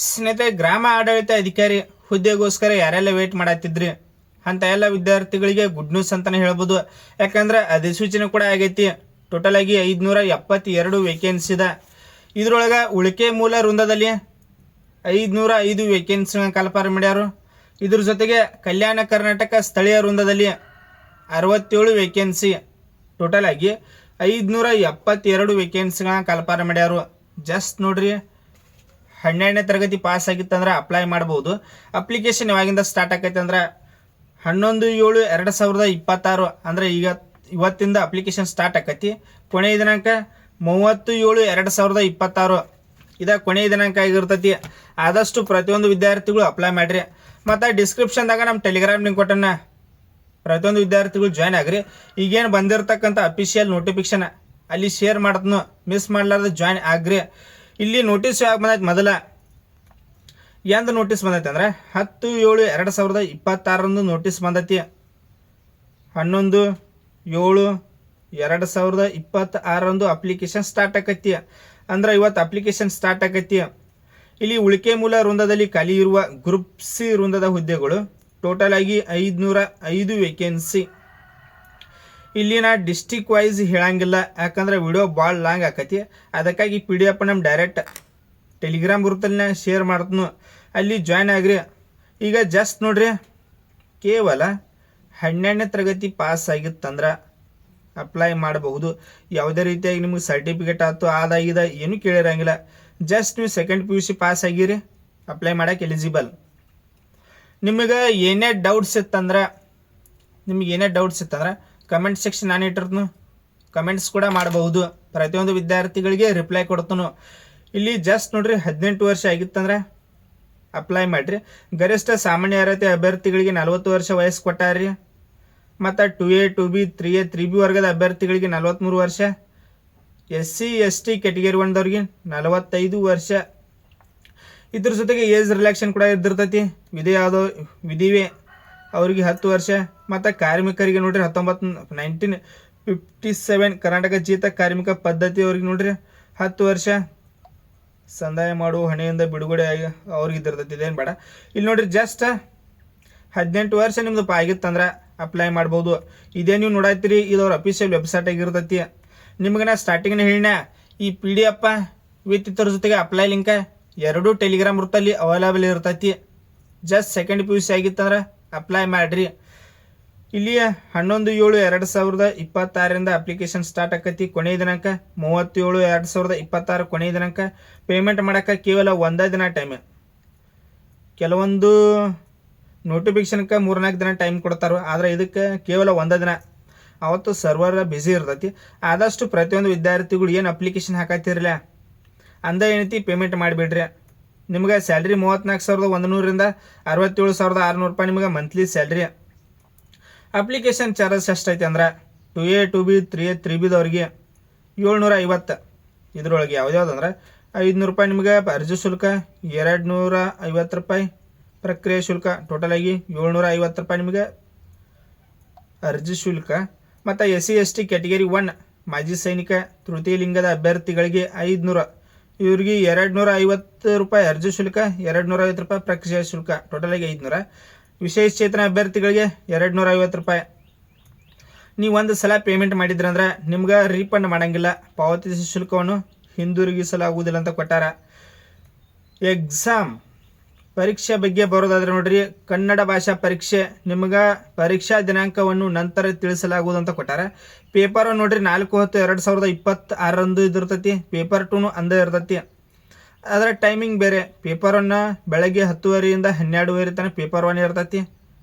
ಸ್ನೇಹಿತರೆ, ಗ್ರಾಮ ಆಡಳಿತ ಅಧಿಕಾರಿ ಹುದ್ದೆಗೋಸ್ಕರ ಯಾರೆಲ್ಲ ವೇಟ್ ಮಾಡತ್ತಿದ್ರಿ ಅಂತ ಎಲ್ಲ ವಿದ್ಯಾರ್ಥಿಗಳಿಗೆ ಗುಡ್ ನ್ಯೂಸ್ ಅಂತಾನೆ ಹೇಳ್ಬೋದು. ಯಾಕಂದ್ರೆ ಅಧಿಸೂಚನೆ ಕೂಡ ಆಗೈತಿ. ಟೋಟಲ್ ಆಗಿ 572 ವೇಕೆನ್ಸಿ ಇದೆ. ಇದ್ರೊಳಗೆ ಉಳಿಕೆ ಮೂಲ ವೃಂದದಲ್ಲಿ 505 ವೇಕೆನ್ಸಿ ಕಲ್ಪನೆ ಮಾಡ್ಯಾರು. ಇದ್ರ ಜೊತೆಗೆ ಕಲ್ಯಾಣ ಕರ್ನಾಟಕ ಸ್ಥಳೀಯ ವೃಂದದಲ್ಲಿ 67 ವೇಕೆನ್ಸಿ, ಟೋಟಲ್ ಆಗಿ 572 ವೇಕೆನ್ಸಿಗಳನ್ನ ಕಲ್ಪನೆ ಮಾಡ್ಯಾರು. ಜಸ್ಟ್ ನೋಡ್ರಿ, 12ನೇ ತರಗತಿ ಪಾಸ್ ಆಗಿತ್ತಂದ್ರೆ ಅಪ್ಲೈ ಮಾಡ್ಬೋದು. ಅಪ್ಲಿಕೇಶನ್ ಯಾವಾಗಿಂದ ಸ್ಟಾರ್ಟ್ ಆಕೈತೆ ಅಂದ್ರೆ 11/7/2026 ಅಂದ್ರೆ ಇವತ್ತಿಂದ ಅಪ್ಲಿಕೇಶನ್ ಸ್ಟಾರ್ಟ್ ಆಕೈತಿ. ಕೊನೆಯ ದಿನಾಂಕ 30/7/2026 ಇದ ಕೊನೆಯ ದಿನಾಂಕ ಆಗಿರ್ತೈತಿ. ಆದಷ್ಟು ಪ್ರತಿಯೊಂದು ವಿದ್ಯಾರ್ಥಿಗಳು ಅಪ್ಲೈ ಮಾಡ್ರಿ. ಮತ್ತು ಡಿಸ್ಕ್ರಿಪ್ಷನ್ದಾಗ ನಮ್ಮ ಟೆಲಿಗ್ರಾಮ್ ಲಿಂಕ್ ಕೊಟ್ಟನ್ನ, ಪ್ರತಿಯೊಂದು ವಿದ್ಯಾರ್ಥಿಗಳು ಜಾಯ್ನ್ ಆಗ್ರಿ. ಈಗೇನು ಬಂದಿರತಕ್ಕಂಥ ಅಫಿಷಿಯಲ್ ನೋಟಿಫಿಕೇಶನ್ ಅಲ್ಲಿ ಶೇರ್ ಮಾಡ್ತನು, ಮಿಸ್ ಮಾಡ್ಲಾರ್ದು ಜಾಯ್ನ್ ಆಗ್ರಿ. ಇಲ್ಲಿ ನೋಟಿಸ್ ಯಾವಾಗ ಬಂದೈತೆ, ಮೊದಲ ಎಂದು ನೋಟಿಸ್ ಬಂದೈತೆ ಅಂದ್ರೆ 10/7/2026 ನೋಟಿಸ್ ಬಂದೈತಿ. 11/7/2026 ಅಪ್ಲಿಕೇಶನ್ ಸ್ಟಾರ್ಟ್ ಆಕೈತಿ. ಅಂದ್ರೆ ಇವತ್ತು ಅಪ್ಲಿಕೇಶನ್ ಸ್ಟಾರ್ಟ್ ಆಕೈತಿ. ಇಲ್ಲಿ ಉಳಿಕೆ ಮೂಲ ವೃಂದದಲ್ಲಿ ಖಾಲಿ ಇರುವ ಗ್ರೂಪ್ ಸಿ ವೃಂದದ ಹುದ್ದೆಗಳು ಟೋಟಲ್ ಆಗಿ 505 ವೇಕೆನ್ಸಿ. ಇಲ್ಲಿ ನಾ ಡಿಸ್ಟಿಕ್ ವೈಸ್ ಹೇಳಂಗಿಲ್ಲ, ಯಾಕಂದ್ರೆ ವಿಡಿಯೋ ಭಾಳ ಲಾಂಗ್ ಆಕೈತಿ. ಅದಕ್ಕಾಗಿ PDF ನಮ್ಮ ಡೈರೆಕ್ಟ್ ಟೆಲಿಗ್ರಾಮ್ ಗ್ರೂಪಲ್ಲಿ ನಾ ಶೇರ್ ಮಾಡ್ತನು, ಅಲ್ಲಿ ಜಾಯ್ನ್ ಆಗ್ರಿ. ಈಗ ಜಸ್ಟ್ ನೋಡ್ರಿ, ಕೇವಲ 12ನೇ ತರಗತಿ ಪಾಸ್ ಆಗಿತ್ತಂದ್ರೆ ಅಪ್ಲೈ ಮಾಡಬಹುದು. ಯಾವುದೇ ರೀತಿಯಾಗಿ ನಿಮ್ಗೆ ಸರ್ಟಿಫಿಕೇಟ್ ಆಯ್ತು ಆದಾಗಿದೆ ಏನೂ ಕೇಳಿರಂಗಿಲ್ಲ. ಜಸ್ಟ್ ನೀವು ಸೆಕೆಂಡ್ PUC ಪಾಸ್ ಆಗಿರಿ, ಅಪ್ಲೈ ಮಾಡಕ್ಕೆ ಎಲಿಜಿಬಲ್. ನಿಮಗೆ ಏನೇ ಡೌಟ್ಸ್ ಇತ್ತಂದ್ರೆ ಕಮೆಂಟ್ ಸೆಕ್ಷನ್ ನಾನು ಇಟ್ಟಿರ್ತನು, ಕಮೆಂಟ್ಸ್ ಕೂಡ ಮಾಡಬಹುದು. ಪ್ರತಿಯೊಂದು ವಿದ್ಯಾರ್ಥಿಗಳಿಗೆ ರಿಪ್ಲೈ ಕೊಡ್ತನು. ಇಲ್ಲಿ ಜಸ್ಟ್ ನೋಡ್ರಿ, 18 ವರ್ಷ ಆಗಿತ್ತಂದ್ರೆ ಅಪ್ಲೈ ಮಾಡಿರಿ. ಗರಿಷ್ಠ ಸಾಮಾನ್ಯ ಅರ್ಹತೆ ಅಭ್ಯರ್ಥಿಗಳಿಗೆ 40 ವರ್ಷ ವಯಸ್ಸು ಕೊಟ್ಟಾರ್ರಿ. ಮತ್ತು 2A 2B 3A 3B ವರ್ಗದ ಅಭ್ಯರ್ಥಿಗಳಿಗೆ 43 ವರ್ಷ, SC ST ಕ್ಯಾಟಗರಿ 1ದವ್ರಿಗೆ 45 ವರ್ಷ. ಇದ್ರ ಜೊತೆಗೆ ಏಜ್ ರಿಲ್ಯಾಕ್ಷನ್ ಕೂಡ ಇದ್ದಿರ್ತೈತಿ. ವಿಧಿವೆ ಅವ್ರಿಗೆ 10 ವರ್ಷ. ಮತ್ತು ಕಾರ್ಮಿಕರಿಗೆ ನೋಡ್ರಿ 1957 ಕರ್ನಾಟಕ ಜೀತ ಕಾರ್ಮಿಕ ಪದ್ಧತಿ ಅವ್ರಿಗೆ ನೋಡ್ರಿ 10 ವರ್ಷ. ಸಂದಾಯ ಮಾಡುವ ಹೊಣೆಯಿಂದ ಬಿಡುಗಡೆ ಆಗಿ ಅವ್ರಿಗೆ ಇದ್ದಿರ್ತೈತಿ, ಇದೇನು ಬೇಡ. ಇಲ್ಲಿ ನೋಡ್ರಿ, ಜಸ್ಟ್ 18 ವರ್ಷ ನಿಮ್ದು ಆಗಿತ್ತಂದ್ರೆ ಅಪ್ಲೈ ಮಾಡ್ಬೋದು. ಇದೇ ನೀವು ನೋಡತ್ತೀರಿ, ಇದವ್ರ ಅಫಿಷಿಯಲ್ ವೆಬ್ಸೈಟ್ ಆಗಿರ್ತೈತಿ. ನಿಮ್ಗೆ ನಾ ಸ್ಟಾರ್ಟಿಂಗ್ನ ಹೇಳಿನ, ಈ PDF ವಿತ್ ಇದ್ರ ಜೊತೆಗೆ ಅಪ್ಲೈ ಲಿಂಕ್ ಎರಡೂ ಟೆಲಿಗ್ರಾಮ್ ವೃತ್ತಲ್ಲಿ ಅವೈಲೇಬಲ್ ಇರ್ತೈತಿ. ಜಸ್ಟ್ ಸೆಕೆಂಡ್ PUC ಆಗಿತ್ತಂದ್ರೆ ಅಪ್ಲೈ ಮಾಡಿರಿ. ಇಲ್ಲಿ 11/7/2026 ಅಪ್ಲಿಕೇಶನ್ ಸ್ಟಾರ್ಟ್ ಆಕೈತಿ. ಕೊನೆಯ ದಿನಾಂಕ 30/7/2026 ಕೊನೆಯ ದಿನಾಂಕ. ಪೇಮೆಂಟ್ ಮಾಡೋಕೆ ಕೇವಲ ಒಂದೇ ದಿನ ಟೈಮ್. ಕೆಲವೊಂದು ನೋಟಿಫಿಕೇಶನ್ಗೆ 3-4 ದಿನ ಟೈಮ್ ಕೊಡ್ತಾರೆ, ಆದರೆ ಇದಕ್ಕೆ ಕೇವಲ ಒಂದೇ ದಿನ. ಅವತ್ತು ಸರ್ವರ್ ಬ್ಯುಸಿ ಇರ್ತೈತಿ. ಆದಷ್ಟು ಪ್ರತಿಯೊಂದು ವಿದ್ಯಾರ್ಥಿಗಳು ಏನು ಅಪ್ಲಿಕೇಶನ್ ಹಾಕತ್ತಿರಲ್ಲ ಅಂದ ಏನೈತಿ ಪೇಮೆಂಟ್ ಮಾಡಿಬಿಡ್ರಿ. ನಿಮ್ಗೆ ಸ್ಯಾಲ್ರಿ 34,100ರಿಂದ 67,600 ರೂಪಾಯಿ ನಿಮ್ಗೆ ಮಂತ್ಲಿ ಸ್ಯಾಲ್ರಿ. ಅಪ್ಲಿಕೇಶನ್ ಚಾರ್ಜಸ್ ಎಷ್ಟೈತಿ ಅಂದ್ರೆ 2A 2B 3A 3Bದವ್ರಿಗೆ 750. ಇದ್ರೊಳಗೆ ಯಾವ್ದಾವ್ದಂದ್ರೆ 500 ರೂಪಾಯಿ ನಿಮ್ಗೆ ಅರ್ಜಿ ಶುಲ್ಕ, 250 ರೂಪಾಯಿ ಪ್ರಕ್ರಿಯೆ ಶುಲ್ಕ, ಟೋಟಲ್ ಆಗಿ 750 ರೂಪಾಯಿ ನಿಮಗೆ ಅರ್ಜಿ ಶುಲ್ಕ. ಮತ್ತು SC ST ಕ್ಯಾಟಗರಿ 1 ಮಾಜಿ ಸೈನಿಕ ತೃತೀಯ ಲಿಂಗದ ಅಭ್ಯರ್ಥಿಗಳಿಗೆ 500, ಇವ್ರಿಗೆ 250 ರೂಪಾಯಿ ಅರ್ಜಿ ಶುಲ್ಕ, 250 ರೂಪಾಯಿ ಪ್ರಕ್ರಿಯೆ ಶುಲ್ಕ, ಟೋಟಲ್ ಆಗಿ 500. ವಿಶೇಷ ಚೇತನ ಅಭ್ಯರ್ಥಿಗಳಿಗೆ 250 ರೂಪಾಯಿ. ನೀವು ಒಂದು ಸಲ ಪೇಮೆಂಟ್ ಮಾಡಿದ್ರಂದ್ರೆ ನಿಮ್ಗೆ ರೀಫಂಡ್ ಮಾಡೋಂಗಿಲ್ಲ, ಪಾವತಿಸಿದ ಶುಲ್ಕವನ್ನು ಹಿಂದಿರುಗಿಸಲಾಗುವುದಿಲ್ಲ ಅಂತ ಕೊಟ್ಟಾರ. ಎಕ್ಸಾಮ್ ಪರೀಕ್ಷೆ ಬಗ್ಗೆ ಬರೋದಾದ್ರೆ ನೋಡ್ರಿ, ಕನ್ನಡ ಭಾಷಾ ಪರೀಕ್ಷೆ ನಿಮ್ಗೆ ಪರೀಕ್ಷಾ ದಿನಾಂಕವನ್ನು ನಂತರ ತಿಳಿಸಲಾಗುವುದು ಅಂತ ಕೊಟ್ಟಾರ. ಪೇಪರ್ ನೋಡ್ರಿ 4/10/2026 ಇದಿರ್ತೈತಿ. ಪೇಪರ್ 2 ಅಂದೇ ಇರ್ತೈತಿ. ಅದರ ಟೈಮಿಂಗ್ ಬೇರೆ. ಪೇಪರ್ 1 ಬೆಳಗ್ಗೆ 10:30ಯಿಂದ 12:30 ತನಕ ಪೇಪರ್ 1 ಇರ್ತೈತಿ.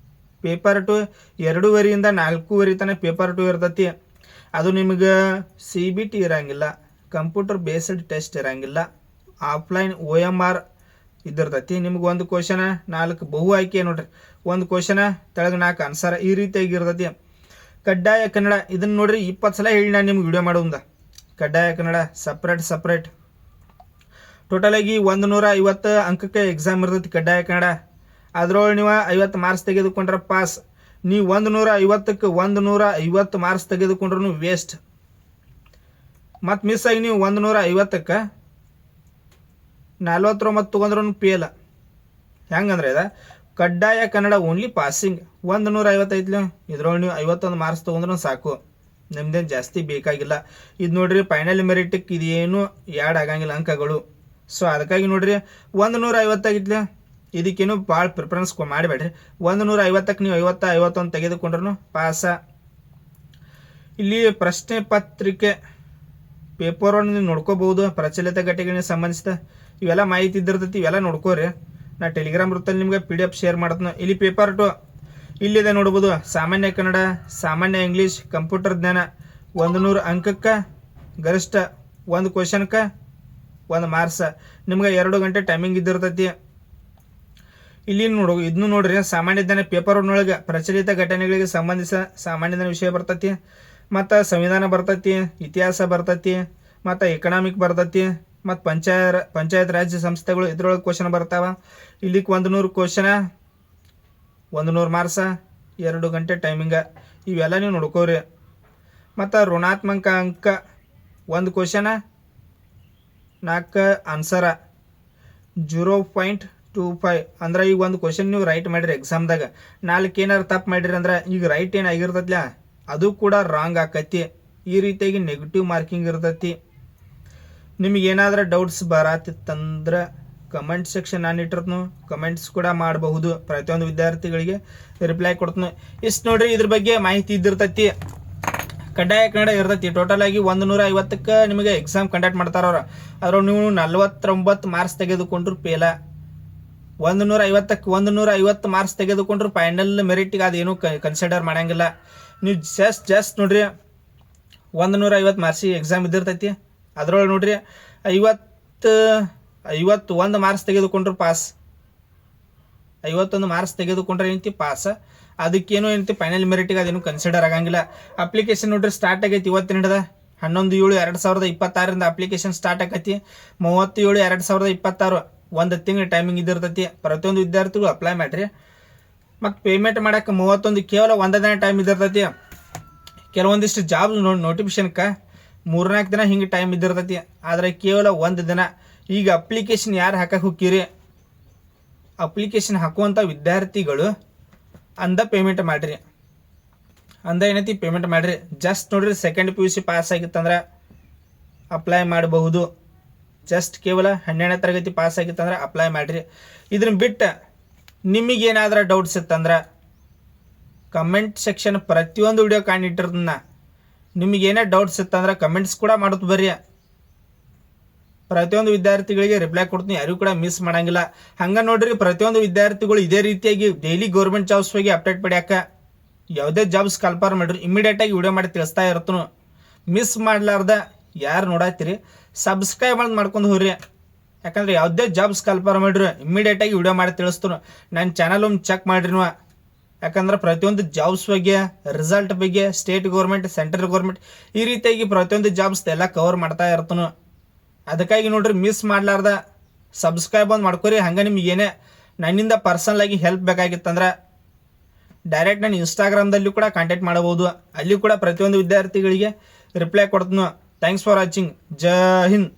ಪೇಪರ್ 2 2:30ಯಿಂದ 4:30 ತನಕ ಪೇಪರ್ 2 ಇರ್ತೈತಿ. ಅದು ನಿಮ್ಗೆ CBT ಇರಂಗಿಲ್ಲ, ಕಂಪ್ಯೂಟರ್ ಬೇಸ್ಡ್ ಟೆಸ್ಟ್ ಇರಂಗಿಲ್ಲ, ಆಫ್ಲೈನ್ OMR ಇದ್ದಿರ್ತೈತಿ. ನಿಮ್ಗೆ ಒಂದು ಕ್ವಶನ 4 ಬಹು ಆಯ್ಕೆ ನೋಡ್ರಿ, ಒಂದು ಕ್ವಶನ ತೆಳಗೆ 4 ಆನ್ಸರ್, ಈ ರೀತಿಯಾಗಿ ಇರ್ತೈತಿ. ಕಡ್ಡಾಯ ಕನ್ನಡ ಇದನ್ನು ನೋಡ್ರಿ 20 ಸಲ ಹೇಳಿ ನಾನು ನಿಮ್ಗೆ ವಿಡಿಯೋ ಮಾಡೋದ. ಕಡ್ಡಾಯ ಕನ್ನಡ ಸಪ್ರೇಟ್ ಟೋಟಲ್ ಆಗಿ 150 ಅಂಕಕ್ಕೆ ಎಕ್ಸಾಮ್ ಇರ್ತೈತಿ ಕಡ್ಡಾಯ ಕನ್ನಡ. ಅದ್ರೊಳಗೆ ನೀವು 50 ಮಾರ್ಕ್ಸ್ ತೆಗೆದುಕೊಂಡ್ರೆ ಪಾಸ್. ನೀವು 150ಕ್ಕೆ 150 ಮಾರ್ಕ್ಸ್ ತೆಗೆದುಕೊಂಡ್ರೂ ವೇಸ್ಟ್. ಮತ್ತು ಮಿಸ್ ಆಗಿ ನೀವು 150ಕ್ಕೆ 49 ತೊಗೊಂಡ್ರೂ ಪೇಲ. ಹೆಂಗಂದ್ರೆ ಇದು ಕಡ್ಡಾಯ ಕನ್ನಡ ಓನ್ಲಿ ಪಾಸಿಂಗ್ 150 ಐತ್ಲಿ, ಇದ್ರೊಳಗೆ ನೀವು 51 ಮಾರ್ಕ್ಸ್ ತೊಗೊಂಡ್ರೂ ಸಾಕು, ನಿಮ್ದೇನು ಜಾಸ್ತಿ ಬೇಕಾಗಿಲ್ಲ. ಇದು ನೋಡ್ರಿ ಫೈನಲ್ ಮೆರಿಟಿಗೆ ಇದೇನು ಯಾಡ್ ಆಗಂಗಿಲ್ಲ ಅಂಕಗಳು. ಸೊ ಅದಕ್ಕಾಗಿ ನೋಡ್ರಿ 150 ಆಗಿತ್ಲಿ, ಇದಕ್ಕೇನು ಭಾಳ ಪ್ರಿಫರೆನ್ಸ್ ಮಾಡಬೇಡ್ರಿ. 150ಕ್ಕೆ ನೀವು 50 51 ತೆಗೆದುಕೊಂಡ್ರು ಪಾಸ. ಇಲ್ಲಿ ಪ್ರಶ್ನೆ ಪತ್ರಿಕೆ ಪೇಪರ್ ಒನ್ ನೀವು ನೋಡ್ಕೋಬಹುದು, ಪ್ರಚಲಿತ ಘಟನೆಗಳಿಗೆ ಸಂಬಂಧಿಸಿದ ಇವೆಲ್ಲ ಮಾಹಿತಿ ಇದ್ದಿರ್ತೈತಿ, ಇವೆಲ್ಲ ನೋಡ್ಕೋರಿ. ನಾ ಟೆಲಿಗ್ರಾಮ್ ವೃತ್ತಲ್ಲಿ ನಿಮ್ಗೆ PDF ಶೇರ್ ಮಾಡ್ತೀನಿ. ಇಲ್ಲಿ ಪೇಪರ್ 2 ಇಲ್ಲಿದೆ ನೋಡ್ಬೋದು. ಸಾಮಾನ್ಯ ಕನ್ನಡ, ಸಾಮಾನ್ಯ ಇಂಗ್ಲೀಷ್, ಕಂಪ್ಯೂಟರ್ ಜ್ಞಾನ 100 ಅಂಕಕ್ಕೆ ಗರಿಷ್ಠ 1 ಕ್ವಶನ್ಕ್ಕೆ 1 ಮಾರ್ಕ್ಸ್. ನಿಮ್ಗೆ 2 ಗಂಟೆ ಟೈಮಿಂಗ್ ಇದ್ದಿರ್ತೈತಿ. ಇಲ್ಲಿ ಇದನ್ನು ನೋಡ್ರಿ, ಸಾಮಾನ್ಯ ಜ್ಞಾನ ಪೇಪರ್ ಒಳಗೆ ಪ್ರಚಲಿತ ಘಟನೆಗಳಿಗೆ ಸಂಬಂಧಿಸಿದ ಸಾಮಾನ್ಯ ಜ್ಞಾನ ವಿಷಯ ಬರ್ತೈತಿ, ಮತ್ತು ಸಂವಿಧಾನ ಬರ್ತೈತಿ, ಇತಿಹಾಸ ಬರ್ತೈತಿ, ಮತ್ತು ಎಕನಾಮಿಕ್ ಬರ್ತೈತಿ, ಮತ್ತು ಪಂಚಾಯತ್ ರಾಜ್ಯ ಸಂಸ್ಥೆಗಳು ಇದ್ರೊಳಗೆ ಕ್ವಶನ್ ಬರ್ತಾವ. ಇಲ್ಲಿಗೆ 100 ಕ್ವಶನ 100 ಮಾರ್ಕ್ಸ, 2 ಗಂಟೆ ಟೈಮಿಂಗ. ಇವೆಲ್ಲ ನೀವು ನೋಡ್ಕೋರಿ. ಮತ್ತು ಋಣಾತ್ಮಕ ಅಂಕ 1 ಕ್ವಶನ 4 ಆನ್ಸರ 0.25. ಅಂದ್ರೆ ಈಗ 1 ಕ್ವಶನ್ ನೀವು ರೈಟ್ ಮಾಡಿರಿ ಎಕ್ಸಾಮ್ದಾಗ, 4 ಏನಾರು ತಪ್ಪು ಮಾಡಿರಿ ಅಂದ್ರೆ ಈಗ ರೈಟ್ ಏನಾಗಿರ್ತೈತಿಲ್ಲ ಅದು ಕೂಡ ರಾಂಗ್ ಆಕೈತಿ. ಈ ರೀತಿಯಾಗಿ ನೆಗೆಟಿವ್ ಮಾರ್ಕಿಂಗ್ ಇರ್ತೈತಿ. ನಿಮಗೆ ಏನಾದರೂ ಡೌಟ್ಸ್ ಬರತ್ತಿತ್ತಂದ್ರೆ ಕಮೆಂಟ್ ಸೆಕ್ಷನ್ ನಾನು ಇಟ್ಟಿರ್ತೀನಿ, ಕಮೆಂಟ್ಸ್ ಕೂಡ ಮಾಡಬಹುದು. ಪ್ರತಿಯೊಂದು ವಿದ್ಯಾರ್ಥಿಗಳಿಗೆ ರಿಪ್ಲೈ ಕೊಡ್ತೀನಿ. ಇಷ್ಟು ನೋಡ್ರಿ, ಇದ್ರ ಬಗ್ಗೆ ಮಾಹಿತಿ ಇದ್ದಿರ್ತೈತಿ. ಕಡ್ಡಾಯ ಕನ್ನಡ ಇರ್ತೈತಿ. ಟೋಟಲ್ ಆಗಿ 150ಕ್ಕೆ ನಿಮಗೆ ಎಕ್ಸಾಮ್ ಕಂಡಕ್ಟ್ ಮಾಡ್ತಾರ ಅವ್ರು. ಅದ್ರ ನೀವು 49 ಮಾರ್ಕ್ಸ್ ತೆಗೆದುಕೊಂಡ್ರು ಪೇಲ. 150ಕ್ಕೆ 150 ಮಾರ್ಕ್ಸ್ ತೆಗೆದುಕೊಂಡ್ರು ಫೈನಲ್ ಮೆರಿಟಿಗೆ ಅದೇನು ಕನ್ಸಿಡರ್ ಮಾಡಂಗಿಲ್ಲ. ನೀವು ಜಸ್ಟ್ ನೋಡ್ರಿ 150 ಮಾರ್ಕ್ಸಿಗೆ ಎಕ್ಸಾಮ್ ಇದ್ದಿರ್ತೈತಿ. ಅದ್ರೊಳಗೆ ನೋಡ್ರಿ 51 ಮಾರ್ಕ್ಸ್ ತೆಗೆದುಕೊಂಡ್ರು ಪಾಸ್. 51 ಮಾರ್ಕ್ಸ್ ತೆಗೆದುಕೊಂಡ್ರೆ ಏನಂತಿ ಪಾಸ್. ಅದಕ್ಕೇನು ಏನಂತಿ ಫೈನಲ್ ಮೆರಿಟಿಗೆ ಅದೇನು ಕನ್ಸಿಡರ್ ಆಗಂಗಿಲ್ಲ. ಅಪ್ಲಿಕೇಶನ್ ನೋಡ್ರಿ ಸ್ಟಾರ್ಟ್ ಆಗೈತಿ ಇವತ್ತಿನ ಹಿಡಿದ 11/7/2026 ಅಪ್ಲಿಕೇಶನ್ ಸ್ಟಾರ್ಟ್ ಆಕೈತಿ. 30/7/2026 1 ತಿಂಗಳ ಟೈಮಿಂಗ್ ಇದ್ದಿರ್ತೈತಿ. ಪ್ರತಿಯೊಂದು ವಿದ್ಯಾರ್ಥಿಗಳು ಅಪ್ಲೈ ಮಾಡಿರಿ. ಮತ್ತು ಪೇಮೆಂಟ್ ಮಾಡೋಕೆ 31 ಕೇವಲ 1 ದಿನ ಟೈಮ್ ಇದ್ದಿರ್ತೈತಿ. ಕೆಲವೊಂದಿಷ್ಟು ಜಾಬ್ ನೋಟಿಫಿಕೇಶನ್ಗೆ 3-4 ದಿನ ಹಿಂಗೆ ಟೈಮ್ ಇದ್ದಿರ್ತೈತಿ, ಆದರೆ ಕೇವಲ 1 ದಿನ. ಈಗ ಅಪ್ಲಿಕೇಶನ್ ಯಾರು ಹಾಕಕ್ಕೆ ಹೋಗ್ತೀರಿ, ಅಪ್ಲಿಕೇಶನ್ ಹಾಕುವಂಥ ವಿದ್ಯಾರ್ಥಿಗಳು ಅಂದ ಪೇಮೆಂಟ್ ಮಾಡಿರಿ. ಏನೈತಿ ಪೇಮೆಂಟ್ ಮಾಡಿರಿ. ಜಸ್ಟ್ ನೋಡ್ರಿ ಸೆಕೆಂಡ್ PUC ಪಾಸ್ ಆಗಿತ್ತಂದ್ರೆ ಅಪ್ಲೈ ಮಾಡಬಹುದು. ಜಸ್ಟ್ ಕೇವಲ 12ನೇ ತರಗತಿ ಪಾಸ್ ಆಗಿತ್ತಂದ್ರೆ ಅಪ್ಲೈ ಮಾಡಿರಿ. ಇದನ್ನ ಬಿಟ್ಟು ನಿಮಗೇನಾದ್ರೂ ಡೌಟ್ಸ್ ಇತ್ತಂದ್ರೆ ಕಮೆಂಟ್ ಸೆಕ್ಷನ್ ಪ್ರತಿಯೊಂದು ವಿಡಿಯೋ ಕಾಣಿಟ್ಟಿರ್ದನ್ನ ನಿಮಗೇನೇ ಡೌಟ್ಸ್ ಇತ್ತಂದ್ರೆ ಕಮೆಂಟ್ಸ್ ಕೂಡ ಮಾಡೋದು ಬರ್ರಿ. ಪ್ರತಿಯೊಂದು ವಿದ್ಯಾರ್ಥಿಗಳಿಗೆ ರಿಪ್ಲೈ ಕೊಡ್ತೀನಿ, ಯಾರಿಗೂ ಕೂಡ ಮಿಸ್ ಮಾಡಂಗಿಲ್ಲ. ಹಂಗೆ ನೋಡ್ರಿ, ಪ್ರತಿಯೊಂದು ವಿದ್ಯಾರ್ಥಿಗಳು ಇದೇ ರೀತಿಯಾಗಿ ಡೈಲಿ ಗೌರ್ಮೆಂಟ್ ಜಾಬ್ಸ್ ಬಗ್ಗೆ ಅಪ್ಡೇಟ್ ಪಡ್ಯಾಕ ಯಾವುದೇ ಜಾಬ್ಸ್ ಕಲ್ಪರ್ ಮಾಡಿರಿ ಇಮಿಡಿಯೇಟಾಗಿ ವಿಡಿಯೋ ಮಾಡಿ ತಿಳಿಸ್ತಾ ಇರ್ತನು. ಮಿಸ್ ಮಾಡಲಾರ್ದ ಯಾರು ನೋಡತ್ತೀರಿ ಸಬ್ಸ್ಕ್ರೈಬ್ ಮಾಡ್ಕೊಂಡು ಹೋಗ್ರಿ. ಯಾಕಂದ್ರೆ ಯಾವುದೇ ಜಾಬ್ಸ್ ಕಲ್ಪರ್ ಮಾಡಿರಿ ಇಮಿಡಿಯೇಟಾಗಿ ವಿಡಿಯೋ ಮಾಡಿ ತಿಳಿಸ್ತಾನು. ನನ್ನ ಚಾನಲ್ ಒಮ್ಮೆ ಚೆಕ್ ಮಾಡಿರಿ ನೀವು. ಯಾಕಂದ್ರೆ ಪ್ರತಿಯೊಂದು ಜಾಬ್ಸ್ ಬಗ್ಗೆ, ರಿಸಲ್ಟ್ ಬಗ್ಗೆ, ಸ್ಟೇಟ್ ಗೌರ್ಮೆಂಟ್, ಸೆಂಟ್ರಲ್ ಗೌರ್ಮೆಂಟ್ ಈ ರೀತಿಯಾಗಿ ಪ್ರತಿಯೊಂದು ಜಾಬ್ಸ್ ಎಲ್ಲ ಕವರ್ ಮಾಡ್ತಾ ಇರ್ತಾನು. ಅದಕ್ಕಾಗಿ ನೋಡ್ರಿ ಮಿಸ್ ಮಾಡಲಾರ್ದ ಸಬ್ಸ್ಕ್ರೈಬ್ ಮಾಡ್ಕೊರಿ. ಹಂಗೆ ನಿಮ್ಗೆ ಏನೇ ನನ್ನಿಂದ ಪರ್ಸನಲ್ ಆಗಿ ಹೆಲ್ಪ್ ಬೇಕಾಗಿತ್ತಂದ್ರೆ ಡೈರೆಕ್ಟ್ ನಾನು ಇನ್ಸ್ಟಾಗ್ರಾಮ್ದಲ್ಲಿ ಕೂಡ ಕಾಂಟ್ಯಾಕ್ಟ್ ಮಾಡಬಹುದು. ಅಲ್ಲಿ ಕೂಡ ಪ್ರತಿಯೊಂದು ವಿದ್ಯಾರ್ಥಿಗಳಿಗೆ ರಿಪ್ಲೈ ಕೊಡ್ತೀನಿ. Thanks for watching. Jai Hind.